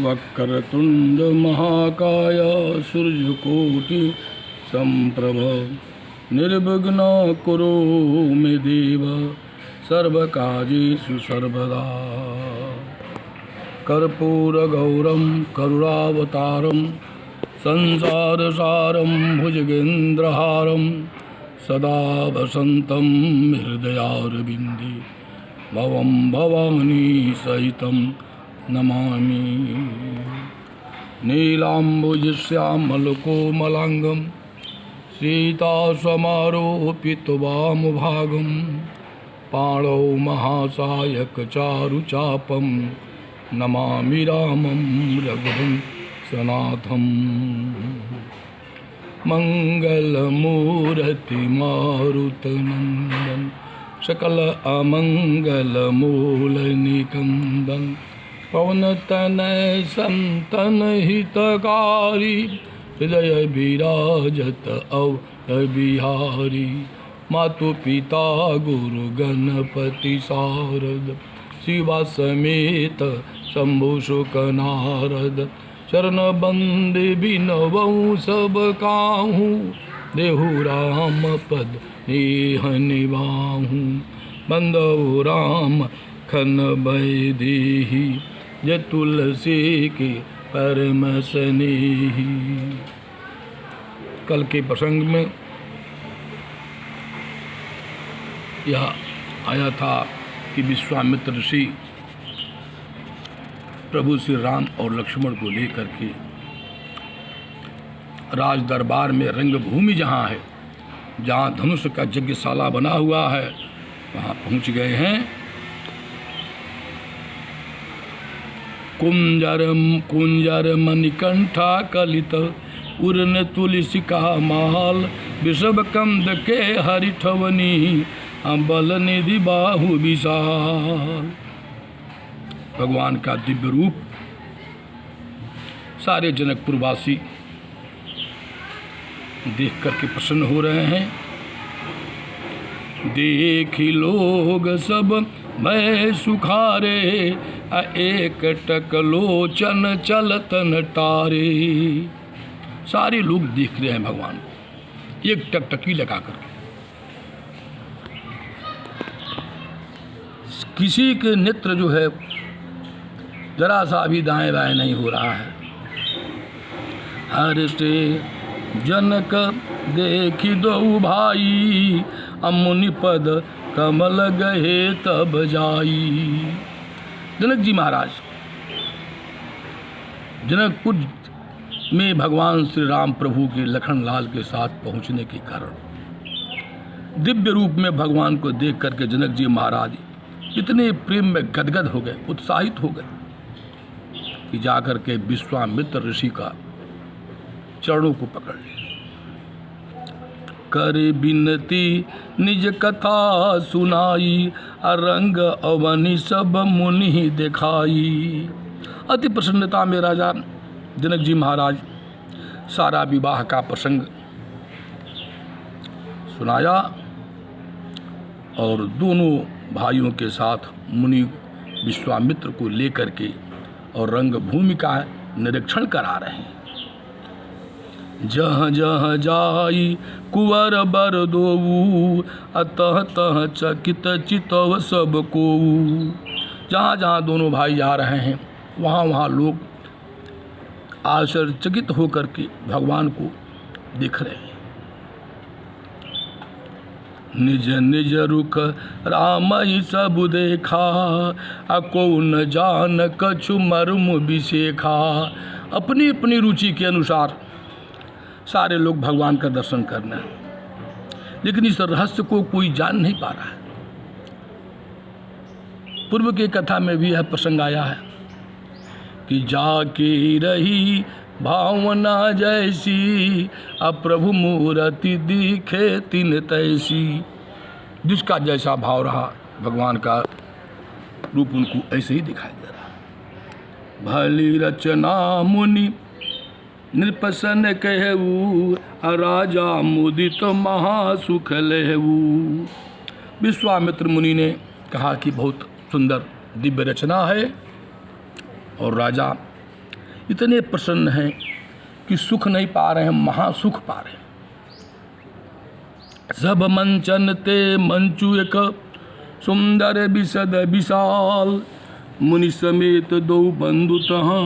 वक्रतुंड महाकाय सूर्यकोटि संप्रभ निर्विघ्न कुरु मे देव सर्वकार्येषु सर्वदा। कर्पूरगौरं करुणावतारं संसारसारं भुजगेन्द्रहारं सदा वसन्तं हृदयारविन्दे भवं भवानी सहितं नमामि। नीलाम्बुजश्यामलकोमलाङ्गं सीतासमारोपितवामभागं पाणौ महासायकचारुचापं नमामि रामं रघुवंशनाथं। मंगलमूर्तिमारुतनन्दन सकल अमंगलमूलनिकन्दन पवनतनय संतन हितकारी हृदय विराजत अवधबिहारी। मातु पिता गुरु गणपति शारद शिवा समेत शंभु शुक नारद। चरण बंदे बिनवऊ सब काहू देहु राम पद नेह निबाहू। बंदौ राम खन भय देहि जे तुलसी के परम स्नेही। कल के प्रसंग में यह आया था कि विश्वामित्र ऋषि प्रभु श्री राम और लक्ष्मण को लेकर के राज दरबार में रंगभूमि जहाँ है, जहाँ धनुष का यज्ञशाला बना हुआ है, वहाँ पहुँच गए हैं। कुंजर मणिकंठा कलित उर्न तुलसी का माल विषभ कंद के हरिठवनी बल निधि बाहु विशाल। भगवान का दिव्य रूप सारे जनकपुरवासी देख करके प्रसन्न हो रहे हैं। देखी लोग सब भय सुखारे एक टक लोचन चलतन टारे। सारे लोग देख रहे हैं भगवान को एक टकटकी लगा कर। किसी के नेत्र जो है जरा सा भी दाएं बाएं नहीं हो रहा है। हर से जनक देखी दो भाई अमुनि पद कमल गहे तब जाई। जनक जी महाराज जनकपुर में भगवान श्री राम प्रभु के लखन लाल के साथ पहुंचने के कारण दिव्य रूप में भगवान को देख करके जनक जी महाराज इतने प्रेम में गदगद हो गए, उत्साहित हो गए कि जाकर के विश्वामित्र ऋषि का चरणों को पकड़ लिया। करे विनती निज कथा सुनाई रंग अवनि सब मुनि दिखाई। अति प्रसन्नता में राजा जनक जी महाराज सारा विवाह का प्रसंग सुनाया और दोनों भाइयों के साथ मुनि विश्वामित्र को लेकर के और रंगभूमि का निरीक्षण करा रहे हैं। जहाँ जहाँ जाई कुंवर बर दोऊ अतः तह चकित चितव सब को। जहाँ जहाँ दोनों भाई जा रहे हैं वहाँ वहाँ लोग आश्चर्यचकित होकर के भगवान को देख रहे हैं। निज निज रुख राम ही सब देखा को न जान कछु मर्म विशेखा। अपनी अपनी रुचि के अनुसार सारे लोग भगवान का दर्शन करना है, लेकिन इस रहस्य को कोई जान नहीं पा रहा है। पूर्व की कथा में भी यह प्रसंग आया है कि जाके रही भावना जैसी अप्रभु मूर्ति दिखे तिन तैसी। जिसका जैसा भाव रहा भगवान का रूप उनको ऐसे ही दिखाई दे रहा। भली रचना मुनि नृपसन कहू राजा मुदित महासुख लेहू। विश्वामित्र मुनि ने कहा कि बहुत सुंदर दिव्य रचना है और राजा इतने प्रसन्न हैं कि सुख नहीं पा रहे हैं, महासुख पा रहे हैं। सब मंचन ते मंचु एक सुंदर विशद विशाल, मुनि समेत दो बंधु तहाँ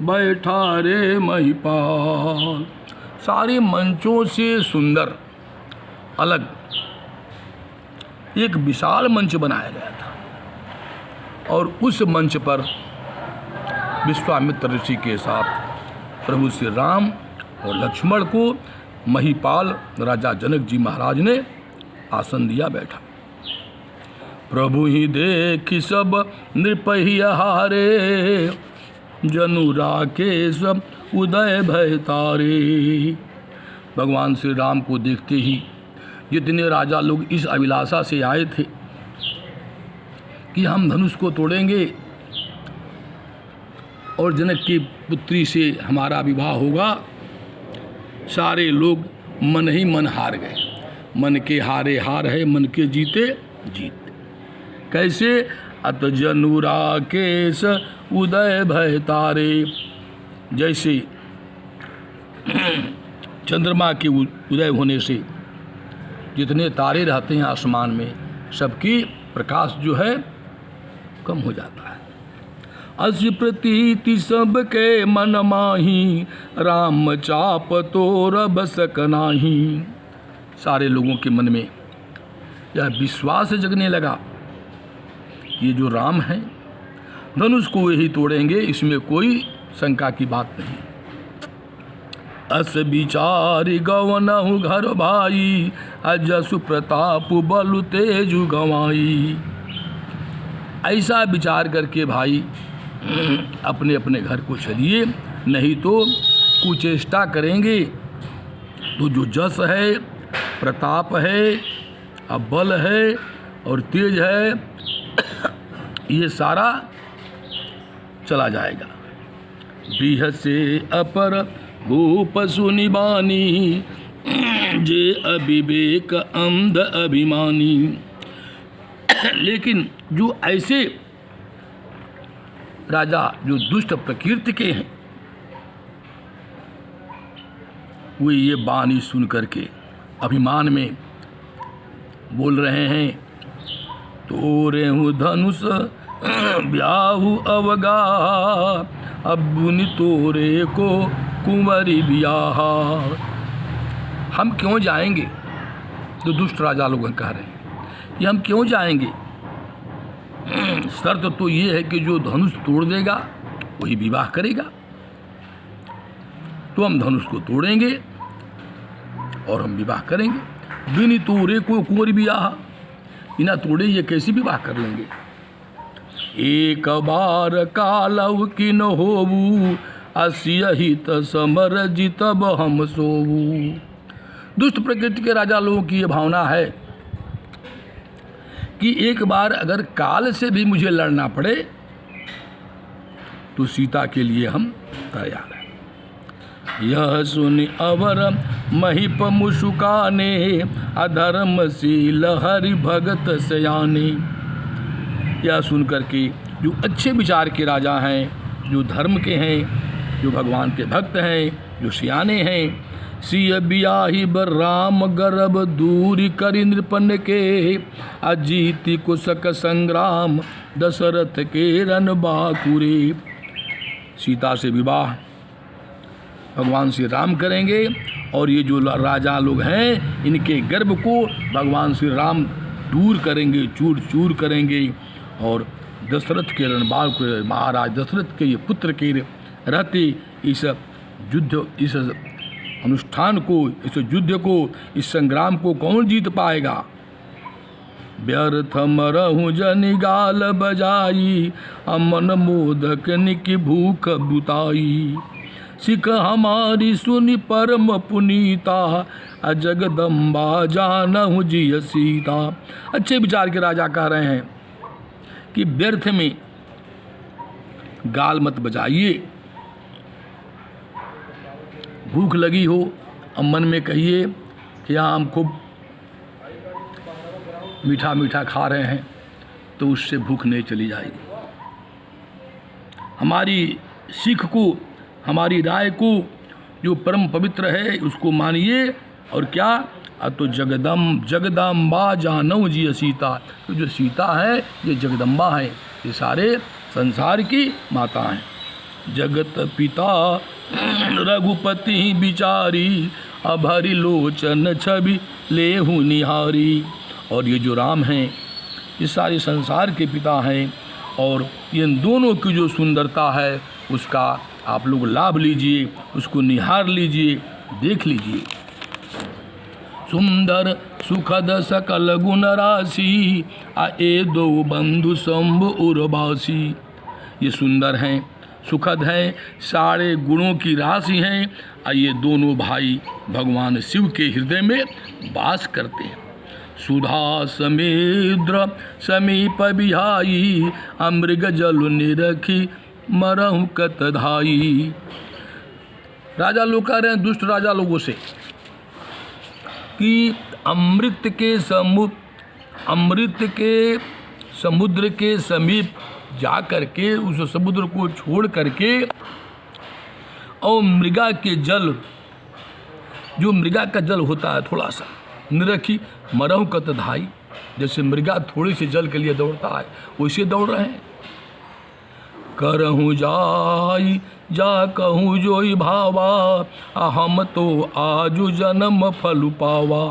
बैठा रे महिपाल। सारे मंचों से सुंदर अलग एक विशाल मंच बनाया गया था और उस मंच पर विश्वामित्र ऋषि के साथ प्रभु श्री राम और लक्ष्मण को महिपाल राजा जनक जी महाराज ने आसन दिया बैठा। प्रभु ही देखि सब नृपहि हारे, जनु राकेश उदय भय तारे। भगवान श्री राम को देखते ही जितने राजा लोग इस अभिलाषा से आए थे कि हम धनुष को तोड़ेंगे और जनक की पुत्री से हमारा विवाह होगा, सारे लोग मन ही मन हार गए। मन के हारे हार है, मन के जीते जीत। कैसे? अत जनु राकेश उदय भय तारे। जैसे चंद्रमा के उदय होने से जितने तारे रहते हैं आसमान में, सबकी प्रकाश जो है कम हो जाता है। अस्य प्रतीति सबके मन माही, राम चाप तोरब सक नाही। सारे लोगों के मन में यह विश्वास जगने लगा, ये जो राम है धनुष को यही तोड़ेंगे, इसमें कोई शंका की बात नहीं। अस विचारि गवनहु घर भाई, अजसु प्रताप बलु तेजु गवाई। ऐसा विचार करके भाई अपने अपने घर को चलिए, नहीं तो कुचेष्टा करेंगे तो जो जस है, प्रताप है, अब बल है और तेज है, ये सारा चला जाएगा। बिह से अपर भूप सुनिबानी, जे अविवेक अंध अभिमानी। लेकिन जो ऐसे राजा जो दुष्ट प्रकृति के हैं, वे ये बानी सुन करके अभिमान में बोल रहे हैं, तोरे हूँ धनुष ब्याहु अवगा, अबुनि तोरे को कुंवरी ब्याह। हम क्यों जाएंगे? तो दुष्ट राजा लोग कह रहे हैं कि हम क्यों जाएंगे? शर्त तो ये है कि जो धनुष तोड़ देगा वही विवाह करेगा। तो हम धनुष को तोड़ेंगे और हम विवाह करेंगे। बिन तोरे को कुंवरी ब्याह, बिना तोड़े ये कैसे विवाह कर लेंगे? एक बार कालव किन होबू, असियहित समर जितब हम सोबू। दुष्ट प्रकृति के राजा लोगों की ये भावना है कि एक बार अगर काल से भी मुझे लड़ना पड़े तो सीता के लिए हम तैयार हैं। यह सुनि अवर महिप मुसुकाने, अधर्मशील हरि भगत सयाने। यह सुन करके जो अच्छे विचार के राजा हैं, जो धर्म के हैं, जो भगवान के भक्त हैं, जो सियाने हैं, सिय बियाही बर राम गर्भ दूरी करि नृपन के, अजीति कुशक संग्राम दशरथ के रन बाकुरे। सीता से विवाह भगवान श्री राम करेंगे और ये जो राजा लोग हैं इनके गर्भ को भगवान श्री राम दूर करेंगे, चूर चूर करेंगे। और दशरथ के रणबाग के महाराज दशरथ के ये पुत्र के रहते इस युद्ध, इस अनुष्ठान को, इस युद्ध को, इस संग्राम को कौन जीत पाएगा? व्यर्थ मरहु जनि गाल बजाई, अमन मोदक निकि भूख बुताई। सिख हमारी सुनि परम पुनीता, जगदम्बा जानहु जिय सीता। अच्छे विचार के राजा कह रहे हैं कि व्यर्थ में गाल मत बजाइए, भूख लगी हो अब मन में कहिए कि हाँ हम खूब मीठा मीठा खा रहे हैं, तो उससे भूख नहीं चली जाएगी। हमारी सीख को हमारी राय को जो परम पवित्र है उसको मानिए। और क्या तो जगदम्बा जानव जी सीता, तो जो सीता है ये जगदम्बा है, ये सारे संसार की माता हैं। जगत पिता रघुपति बिचारी, अभरि लोचन छवि लेहु निहारी। और ये जो राम हैं ये सारे संसार के पिता हैं, और इन दोनों की जो सुंदरता है उसका आप लोग लाभ लीजिए, उसको निहार लीजिए, देख लीजिए। सुंदर सुखद सकल गुण राशि, ए दो बंधु शंभु उर्वासी। ये सुंदर हैं, सुखद हैं, सारे गुणों की राशि हैं, और ये दोनों भाई भगवान शिव के हृदय में वास करते हैं। सुधा समुद्र समीप बिहाई, अमृग जल निरखी मरहु कत धाई। राजा लोग कह रहे हैं दुष्ट राजा लोगों से कि अमृत के समुद्र के समीप जा करके उस समुद्र को छोड़ करके और मृगा के जल, जो मृगा का जल होता है थोड़ा सा, निरखी मरहु कत धाई, जैसे मृगा थोड़ी से जल के लिए दौड़ता है वैसे दौड़ रहे हैं। करहूँ जाई जा कहूँ जोई भावा, हम तो आजु जन्म फल पावा।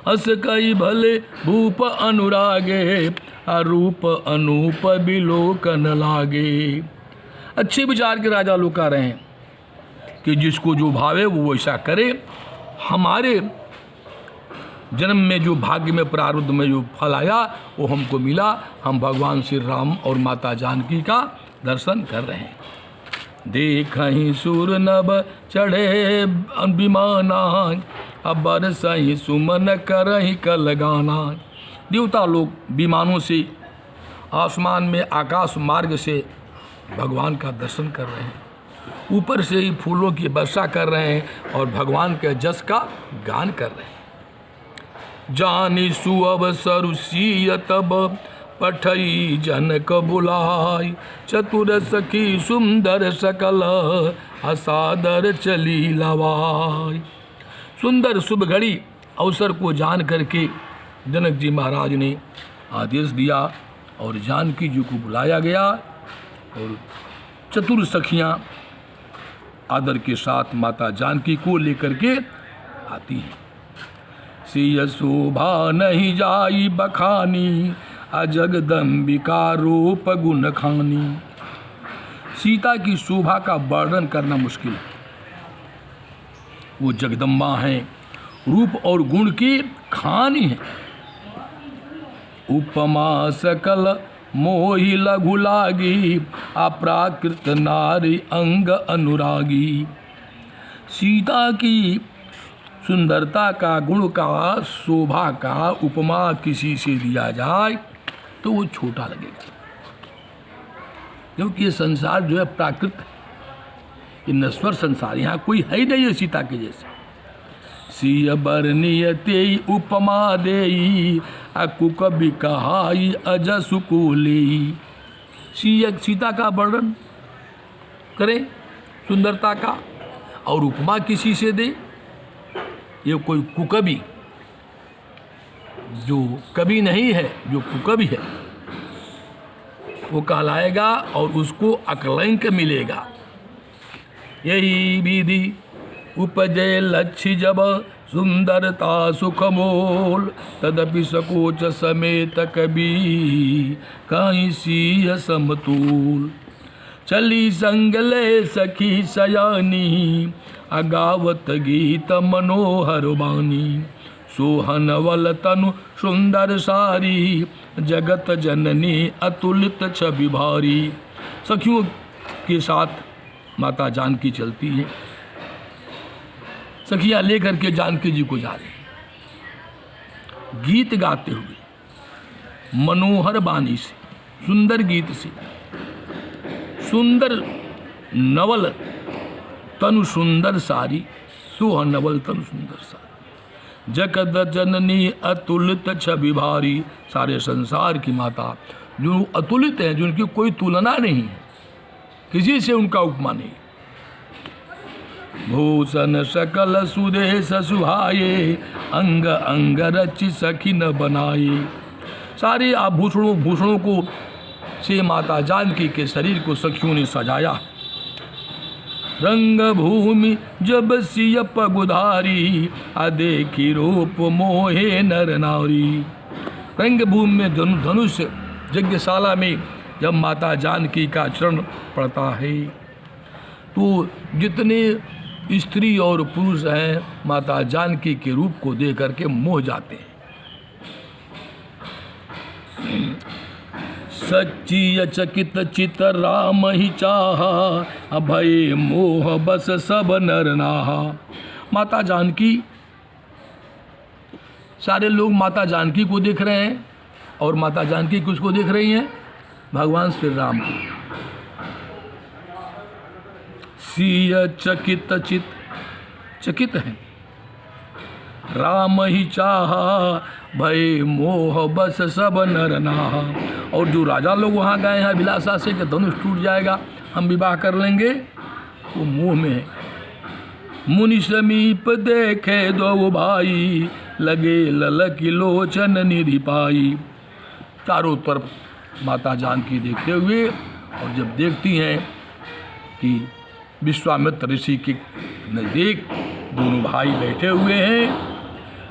अस कई भले भूप अनुरागे, रूप अनूप बिलोकन लागे। अच्छे विचार के राजा लोग कह रहे हैं कि जिसको जो भावे वो वैसा करे। हमारे जन्म में जो भाग्य में प्रारब्ध में जो फल आया वो हमको मिला। हम भगवान श्री राम और माता जानकी का दर्शन कर रहे हैं। देखहि सुर नभ चढ़े विमाना, अबर सही सुमन करहि कल गाना। देवता लोग विमानों से आसमान में आकाश मार्ग से भगवान का दर्शन कर रहे हैं, ऊपर से ही फूलों की वर्षा कर रहे हैं और भगवान के जस का गान कर रहे हैं। जानी सुअवसरु सिय तब, पठई जनक बुलाई। चतुर सखी सुंदर सकल, असादर चली लवाई। सुंदर शुभ घड़ी अवसर को जान करके जनक जी महाराज ने आदेश दिया और जानकी जी को बुलाया गया। और चतुर सखियाँ आदर के साथ माता जानकी को लेकर के आती हैं। सिय शोभा नहीं जाई बखानी, जगदम्बिका रूप गुण खानी। सीता की शोभा का वर्णन करना मुश्किल है। वो जगदम्बा हैं, रूप और गुण की खानी है। उपमा सकल मोहि लघु लागी, अप्राकृत नारी अंग अनुरागी। सीता की सुंदरता का, गुण का, शोभा का उपमा किसी से दिया जाए तो वो छोटा लगेगा, क्योंकि ये संसार जो है प्राकृत है, ये नश्वर संसार, यहाँ कोई है ही नहीं है सीता के जैसे। सिय बरनियते उपमा देई, कुकबि कहाई अजसु को लेई। सीता का वर्णन करें सुंदरता का और उपमा किसी से दे, ये कोई कुकबी, जो कवि नहीं है, जो कुकवि है वो कहलाएगा और उसको अकलंक मिलेगा। यही विधि उपजय लक्ष्य जब, सुंदरता सुख मोल। तदपि सकोच समेत कवि, कहीं सिय समतूल। चली संगले सखी सयानी, अगावत गीत मनोहर बानी। सोहन वल तनु सुंदर सारी, जगत जननी अतुलित छवि भारी। सखियों के साथ माता जानकी चलती है, सखियाँ लेकर के जानकी जी को जा रही हैं, गीत गाते हुए मनोहर बानी से, सुंदर गीत से। सुंदर नवल तनु सुंदर सारी, सोहन नवल तनु सुंदर सारी। जगत जननी अतुलित छवि भारी। सारे संसार की माता जो अतुलित है, जिनकी कोई तुलना नहीं है, किसी से उनका उपमा नहीं। भूषण सकल सुदेश सुहाये, अंग अंग रचि सखी न बनाए। सारे आभूषणों को से माता जानकी के शरीर को सखियों ने सजाया। रंग भूमि जब सिय पगुधारी, देखी रूप मोहे नर नारी। रंग भूमि में धनुष यज्ञशाला में जब माता जानकी का चरण पड़ता है तो जितने स्त्री और पुरुष हैं माता जानकी के रूप को देख करके मोह जाते हैं। सच्ची चकित चित राम ही चाहा, अभय मोह बस सब नर नाहा। माता जानकी, सारे लोग माता जानकी को देख रहे हैं और माता जानकी किसको देख रही हैं? भगवान श्री राम को। सिय चकित चित, चकित है, राम ही चाहा, भय मोह बस सब नर नाहा। और जो राजा लोग वहाँ गए हैं अभिलाषा से कि धनुष टूट जाएगा, हम विवाह कर लेंगे, वो मोह में है। मुनि समीप देखे दो भाई, लगे ललकी लोचन निधि पाई। चारों तरफ माता जानकी देखते हुए, और जब देखती हैं कि विश्वामित्र ऋषि के नज़दीक दोनों भाई बैठे हुए हैं,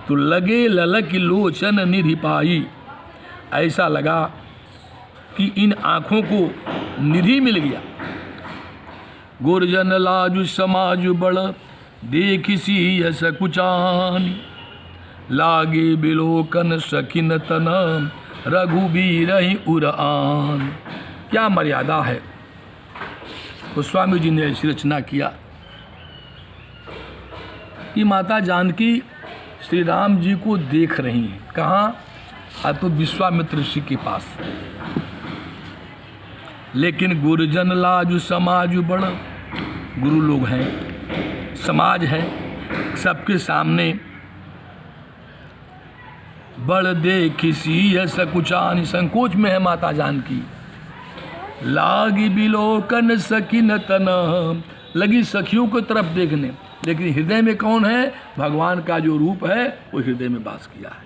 तो लगे ललकी लोचन निधि पाई। ऐसा लगा कि इन आँखों को निधि मिल गया। गुरजन लाजु समाज बड़, देखिसी यस कुचान, लागे बिलोकन सखिन तन, रघुबीर ही उरान। क्या मर्यादा है, गोस्वामी जी ने ऐसी रचना किया कि माता जानकी श्री राम जी को देख रही हैं। कहाँ? तो विश्वामित्र ऋषि के पास। लेकिन गुरुजन लाजु समाज बड़, गुरु लोग हैं, समाज है, सबके सामने बड़ देखिसी है सकुचान, संकोच में है माता जानकी। लागी बिलोकन सखिन तन, लगी सखियों की तरफ देखने, लेकिन हृदय में कौन है? भगवान का जो रूप है वो हृदय में वास किया है।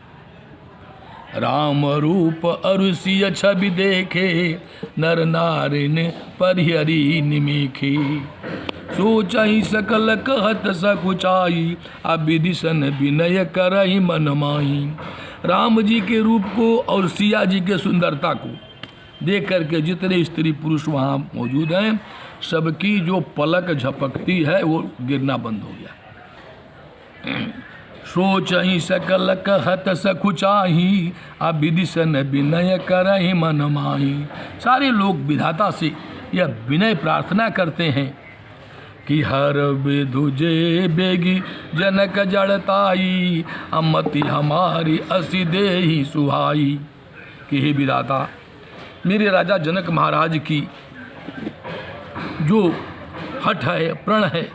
राम रूप अरुषिय छवि देखे, नर नारिन परिहरी निमेखे। सोचहि सकल कहत सकुचाई, अविदिशन विनय करहि मन माही। राम जी के रूप को और सिया जी के सुंदरता को देख करके जितने स्त्री पुरुष वहाँ मौजूद हैं, सबकी जो पलक झपकती है वो गिरना बंद हो गया। सोचहि सकल कहत सकुचाही, अविदिशन विनय करहि मन माही। सारे लोग विधाता से यह विनय प्रार्थना करते हैं कि हर विधुजे बेगी जनक जड़ताई, अमति हमारी असी देहि सुहाई। कि हे विधाता, मेरे राजा जनक महाराज की जो हठ है, प्रण है,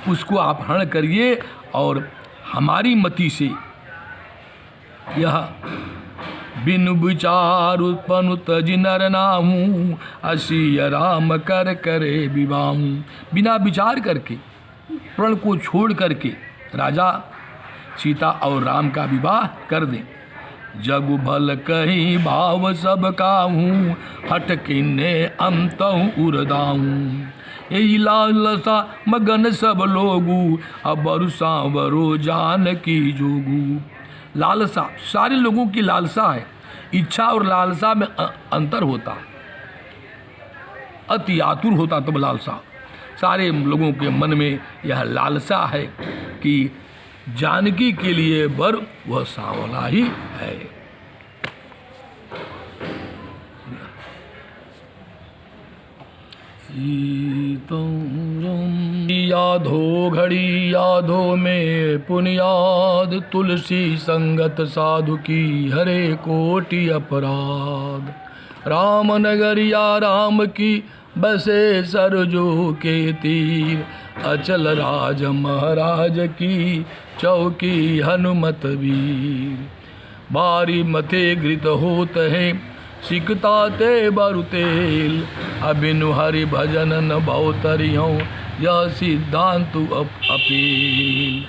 उसको आप हरण करिए और हमारी मति से यह बिनु विचार उत्पन्न तजि नर नाहूँ, असी राम कर करे विवाहूँ। बिना विचार करके, प्रण को छोड़ करके राजा सीता और राम का विवाह कर दें। जगु भल कहीं भाव सब काहूँ, हट किन्ने अंतहूँ उरदाहूँ। यही लालसा मगन सब लोगू, अब बरुसा बरो जान की जोगू। लालसा, सारे लोगों की लालसा है। इच्छा और लालसा में अंतर होता, अति आतुर होता तब लालसा। सारे लोगों के मन में यह लालसा है कि जानकी के लिए वर वह सांवला ही है। यादो घड़ी यादों में पुनियाद, तुलसी संगत साधु की हरे कोटि अपराध। राम नगरिया राम की बसे सरजो के तीर, अचल राज महाराज की चौकी हनुमत वीर। बारी मथे घृत होत है सिकता ते बरु तेल, अबिनु हरि भजन न भवतरियों यह सिद्धांत अपील।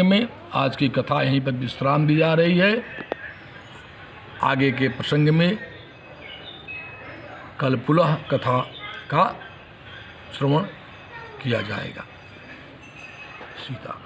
में आज की कथा यहीं पर विश्राम दी जा रही है। आगे के प्रसंग में कल पुनः कथा का श्रवण किया जाएगा। सीता